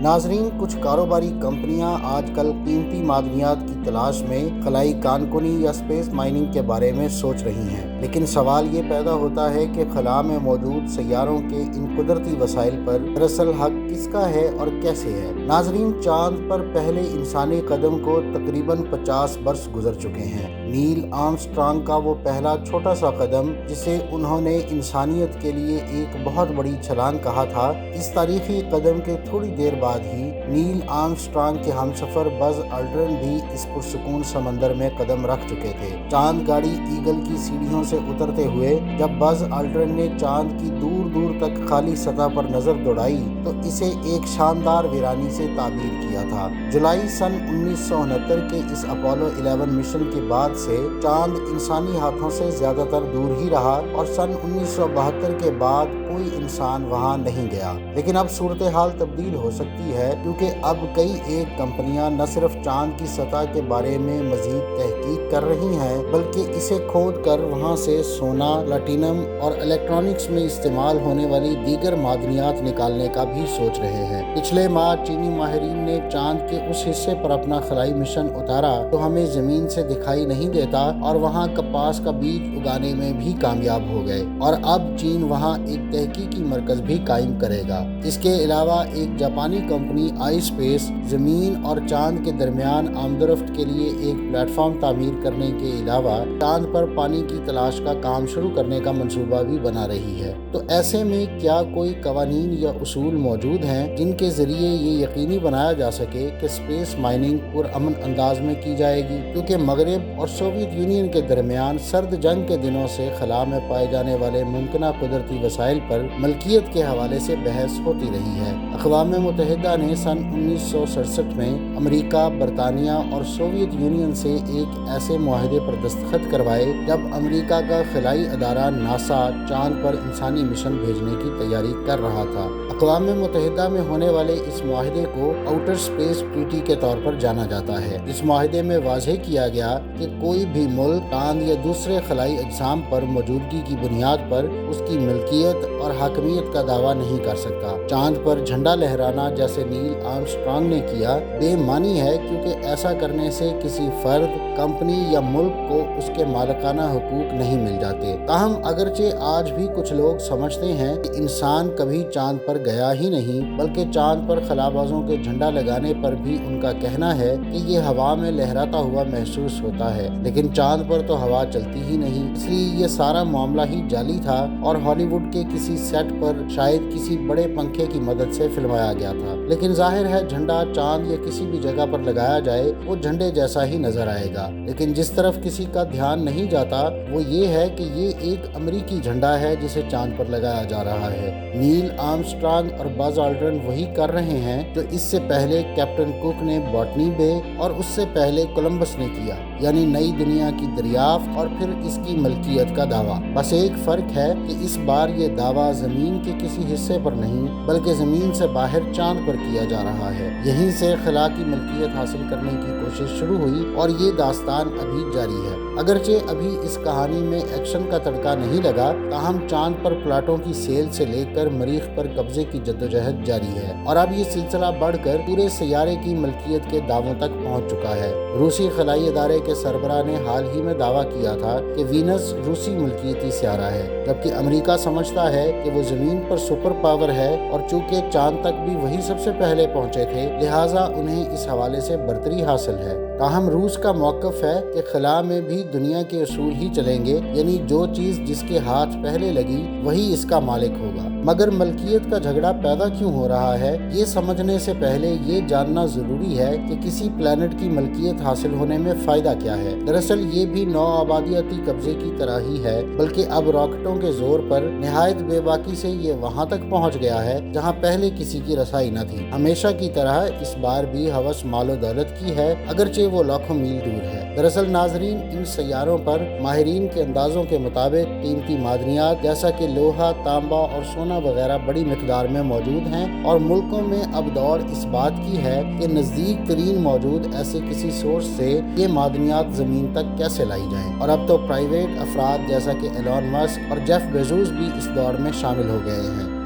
ناظرین، کچھ کاروباری کمپنیاں آج کل قیمتی معدنیات کی تلاش میں خلائی کان کنی یا اسپیس مائننگ کے بارے میں سوچ رہی ہیں، لیکن سوال یہ پیدا ہوتا ہے کہ خلا میں موجود سیاروں کے ان قدرتی وسائل پر دراصل حق کس کا ہے اور کیسے ہے۔ ناظرین، چاند پر پہلے انسانی قدم کو تقریباً 50 برس گزر چکے ہیں۔ نیل آرمسٹرانگ کا وہ پہلا چھوٹا سا قدم، جسے انہوں نے انسانیت کے لیے ایک بہت بڑی چھلانگ کہا تھا، اس تاریخی قدم کے تھوڑی دیر بعد ہی نیل آرمسٹرانگ کے ہمسفر بز آلڈرن بھی اس پرسکون سمندر میں قدم رکھ چکے تھے۔ چاند گاڑی ایگل کی سیڑھیوں سے اترتے ہوئے جب بز آلڈرن نے چاند کی دور دور تک خالی سطح پر نظر دوڑائی تو اسے ایک شاندار ویرانی سے تعبیر کیا تھا۔ جولائی سن 1969 کے اس اپولو 11 مشن کے بعد سے چاند انسانی ہاتھوں سے زیادہ تر دور ہی رہا اور سن 1972 کے بعد کوئی انسان وہاں نہیں گیا۔ لیکن اب صورتحال تبدیل ہو سکتی ہے، کیونکہ اب کئی ایک کمپنیاں نہ صرف چاند کی سطح کے بارے میں مزید تحقیق کر رہی ہیں، بلکہ اسے کھود کر وہاں سے سونا، پلاٹینم اور الیکٹرانکس میں استعمال ہونے والی دیگر معدنیات نکالنے کا بھی سوچ رہے ہیں۔ پچھلے ماہ چینی ماہرین نے چاند کے اس حصے پر اپنا خلائی مشن اتارا جو ہمیں زمین سے دکھائی نہیں دیتا، اور وہاں کپاس کا بیج اگانے میں بھی کامیاب ہو گئے، اور اب چین وہاں ایک تحقیقی مرکز بھی قائم کرے گا۔ اس کے علاوہ ایک جاپانی کمپنی آئی اسپیس زمین اور چاند کے درمیان آمد و رفت کے لیے ایک پلیٹ فارم تعمیر کرنے کے علاوہ چاند پر پانی کی تلاش کا کام شروع کرنے کا منصوبہ بھی بنا رہی ہے۔ تو ایسے میں کیا کوئی قوانین یا اصول موجود ہیں جن کے ذریعے یہ یقینی بنایا جا سکے کہ اسپیس مائننگ پرامن انداز میں کی جائے گی؟ کیونکہ مغرب اور سوویت یونین کے درمیان سرد جنگ کے دنوں سے خلا میں پائے جانے والے ممکنہ قدرتی وسائل پر ملکیت کے حوالے سے بحث ہوتی رہی ہے۔ اقوام متحدہ نے سن 1967 میں امریکہ، برطانیہ اور سوویت یونین سے ایک ایسے معاہدے پر دستخط کروائے جب امریکہ کا خلائی ادارہ ناسا چاند پر انسانی مشن بھیجنے کی تیاری کر رہا تھا۔ اقوام متحدہ میں ہونے والے اس معاہدے کو آؤٹر اسپیس ٹریٹی کے طور پر جانا جاتا ہے۔ اس معاہدے میں واضح کیا گیا کہ کوئی بھی ملک چاند یا دوسرے خلائی اجسام پر موجودگی کی بنیاد پر اس کی ملکیت اور حاکمیت کا دعویٰ نہیں کر سکتا۔ چاند پر جھنڈا لہرانا جیسے نیل آرمسٹرانگ نے کیا بے معنی ہے، کیونکہ ایسا کرنے سے کسی فرد، کمپنی یا ملک کو اس کے مالکانہ حقوق نہیں مل جاتے۔ تاہم اگرچہ آج بھی کچھ لوگ سمجھتے ہیں کہ انسان کبھی چاند پر گیا ہی نہیں، بلکہ چاند پر خلابازوں کے جھنڈا لگانے پر بھی ان کا کہنا ہے کہ یہ ہوا میں لہراتا ہوا محسوس ہوتا ہے، لیکن چاند پر تو ہوا چلتی ہی نہیں، اس لیے یہ سارا معاملہ ہی جعلی تھا اور ہالی ووڈ کے کسی سیٹ پر شاید کسی بڑے پنکھے کی مدد سے فلمایا گیا تھا۔ لیکن ظاہر ہے جھنڈا چاند یا کسی بھی جگہ پر لگایا جائے وہ جھنڈے جیسا ہی نظر آئے گا، لیکن جس طرف کسی کا دھیان نہیں جاتا وہ یہ ہے کہ یہ ایک امریکی جھنڈا ہے جسے چاند پر لگایا جا رہا ہے۔ نیل آرمسٹرانگ اور بز آلڈرن وہی کر رہے ہیں جو اس سے پہلے کیپٹن کک نے باٹنی بے اور اس سے پہلے کولمبس نے کیا، یعنی نئی دنیا کی دریافت اور پھر اس کی ملکیت کا دعویٰ۔ بس ایک فرق ہے کہ اس بار یہ دعویٰ زمین کے کسی حصے پر نہیں بلکہ زمین سے باہر چاند پر کیا جا رہا ہے۔ یہیں سے خلا کی ملکیت حاصل کرنے کی کوشش شروع ہوئی اور یہ داستان ابھی جاری ہے۔ اگرچہ ابھی اس کہانی میں ایکشن کا تڑکا نہیں لگا، تاہم چاند پر پلاٹوں کی سیل سے لے کر مریخ پر قبضے کی جدوجہد جاری ہے، اور اب یہ سلسلہ بڑھ کر پورے سیارے کی ملکیت کے دعووں تک پہنچ چکا ہے۔ روسی خلائی ادارے کے سربراہ نے حال ہی میں دعویٰ کیا تھا کہ وینس روسی ملکیتی سیارہ ہے، جبکہ امریکہ سمجھتا ہے کہ وہ زمین پر سپر پاور ہے، اور چونکہ چاند تک بھی وہی سب سے پہلے پہنچے تھے لہٰذا انہیں اس حوالے سے برتری حاصل ہے۔ تاہم روس کا موقف ہے کہ خلا میں بھی دنیا کے اصول ہی چلیں گے، یعنی جو چیز جس کے ہاتھ پہلے لگی وہی اس کا مالک ہوگا۔ مگر ملکیت کا جھگڑا پیدا کیوں ہو رہا ہے، یہ سمجھنے سے پہلے یہ جاننا ضروری ہے کہ کسی پلانٹ کی ملکیت حاصل ہونے میں فائدہ کیا ہے۔ دراصل یہ بھی نو آبادیاتی قبضے کی طرح ہی ہے، بلکہ اب راکٹوں کے زور پر نہایت بے باکی سے یہ وہاں تک پہنچ گیا ہے جہاں پہلے کسی کی رسائی نہ تھی۔ ہمیشہ کی طرح اس بار بھی ہوس مال و دولت کی ہے، اگرچہ وہ لاکھوں میل دور ہے۔ دراصل ناظرین، ان سیاروں پر ماہرین کے اندازوں کے مطابق قیمتی معدنیات جیسا کہ لوہا، تانبا اور سونا وغیرہ بڑی مقدار میں موجود ہیں، اور ملکوں میں اب دوڑ اس بات کی ہے کہ نزدیک ترین موجود ایسے کسی سورس سے یہ معدنیات زمین تک کیسے لائی جائیں، اور اب تو پرائیویٹ افراد جیسا کہ ایلون مسک اور جیف بیزوس بھی اس دوڑ میں شامل ہو گئے ہیں۔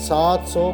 700